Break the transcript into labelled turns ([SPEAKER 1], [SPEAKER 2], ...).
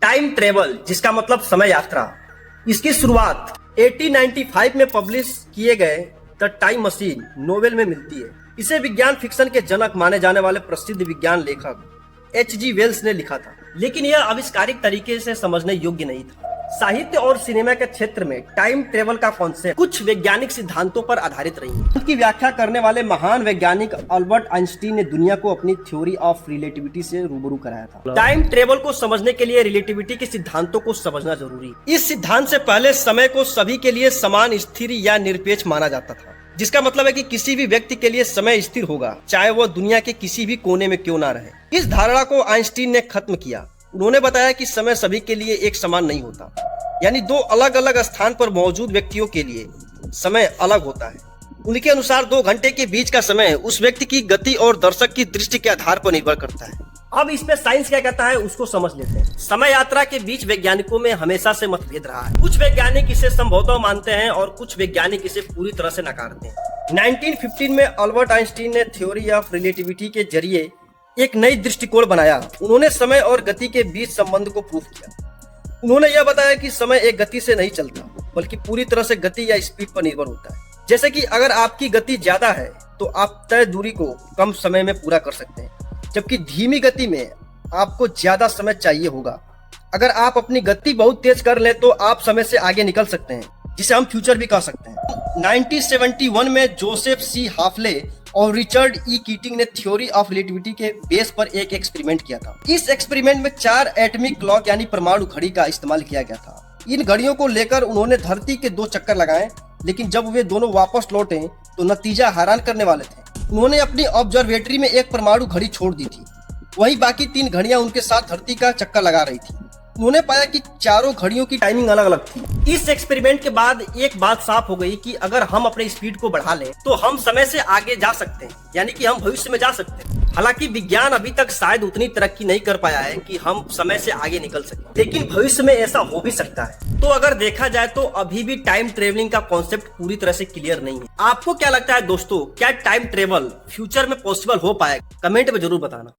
[SPEAKER 1] Time travel, जिसका मतलब समय यात्रा, इसकी शुरुआत 1895 में पब्लिश किए गए द टाइम मशीन नोवेल में मिलती है। इसे विज्ञान फिक्शन के जनक माने जाने वाले प्रसिद्ध विज्ञान लेखक H.G. वेल्स ने लिखा था, लेकिन यह आविष्कारिक तरीके से समझने योग्य नहीं था। साहित्य और सिनेमा के क्षेत्र में टाइम ट्रेवल का कॉन्सेप्ट कुछ वैज्ञानिक सिद्धांतों पर आधारित रही है। उनकी व्याख्या करने वाले महान वैज्ञानिक अल्बर्ट आइंस्टीन ने दुनिया को अपनी थ्योरी ऑफ रिलेटिविटी से रूबरू कराया था। टाइम ट्रेवल को समझने के लिए रिलेटिविटी के सिद्धांतों को समझना जरूरी। इस सिद्धांत से पहले समय को सभी के लिए समान, स्थिर या निरपेक्ष माना जाता था, जिसका मतलब है कि किसी भी व्यक्ति के लिए समय स्थिर होगा, चाहे वह दुनिया के किसी भी कोने में क्यों ना रहे। इस धारणा को आइंस्टीन ने खत्म किया। उन्होंने बताया कि समय सभी के लिए एक समान नहीं होता, यानी दो अलग अलग स्थान पर मौजूद व्यक्तियों के लिए समय अलग होता है। उनके अनुसार 2 घंटे के बीच का समय उस व्यक्ति की गति और दर्शक की दृष्टि के आधार पर निर्भर करता है। अब इसमें साइंस क्या कहता है उसको समझ लेते हैं। समय यात्रा के बीच वैज्ञानिकों में हमेशा से मतभेद रहा है। कुछ वैज्ञानिक इसे संभवतः मानते हैं और कुछ वैज्ञानिक इसे पूरी तरह से नकारते हैं। 1915 में अल्बर्ट आइंस्टीन ने थ्योरी ऑफ रिलेटिविटी के जरिए एक नई दृष्टिकोण बनाया। उन्होंने समय और गति के बीच संबंध को प्रूव किया। उन्होंने यह बताया कि समय एक गति से नहीं चलता, बल्कि पूरी तरह से गति या स्पीड पर निर्भर होता है। जैसे कि अगर आपकी गति ज्यादा है तो आप तय दूरी को कम समय में पूरा कर सकते हैं, जबकि धीमी गति में आपको ज्यादा समय चाहिए होगा। अगर आप अपनी गति बहुत तेज कर लें तो आप समय से आगे निकल सकते हैं, जिसे हम फ्यूचर भी कह सकते हैं। 1971 में जोसेफ सी हाफले और रिचर्ड ई कीटिंग ने थ्योरी ऑफ रिलेटिविटी के बेस पर एक एक्सपेरिमेंट किया था। इस एक्सपेरिमेंट में 4 एटॉमिक क्लॉक यानी परमाणु घड़ी का इस्तेमाल किया गया था। इन घड़ियों को लेकर उन्होंने धरती के 2 चक्कर लगाए, लेकिन जब वे दोनों वापस लौटे तो नतीजा हैरान करने वाले थे। उन्होंने अपनी ऑब्जर्वेटरी में एक परमाणु घड़ी छोड़ दी थी, वहीं बाकी 3 घड़ियां उनके साथ धरती का चक्कर लगा रही थी। उन्होंने पाया कि चारों घड़ियों की टाइमिंग अलग अलग थी। इस एक्सपेरिमेंट के बाद एक बात साफ हो गई कि अगर हम अपने स्पीड को बढ़ा लें तो हम समय से आगे जा सकते हैं, यानी कि हम भविष्य में जा सकते हैं। हालांकि विज्ञान अभी तक शायद उतनी तरक्की नहीं कर पाया है कि हम समय से आगे निकल सके, लेकिन भविष्य में ऐसा हो भी सकता है। तो अगर देखा जाए तो अभी भी टाइम ट्रेवलिंग का कॉन्सेप्ट पूरी तरह से क्लियर नहीं है। आपको क्या लगता है दोस्तों, क्या टाइम ट्रेवल फ्यूचर में पॉसिबल हो पाएगा? कमेंट में जरूर बताना।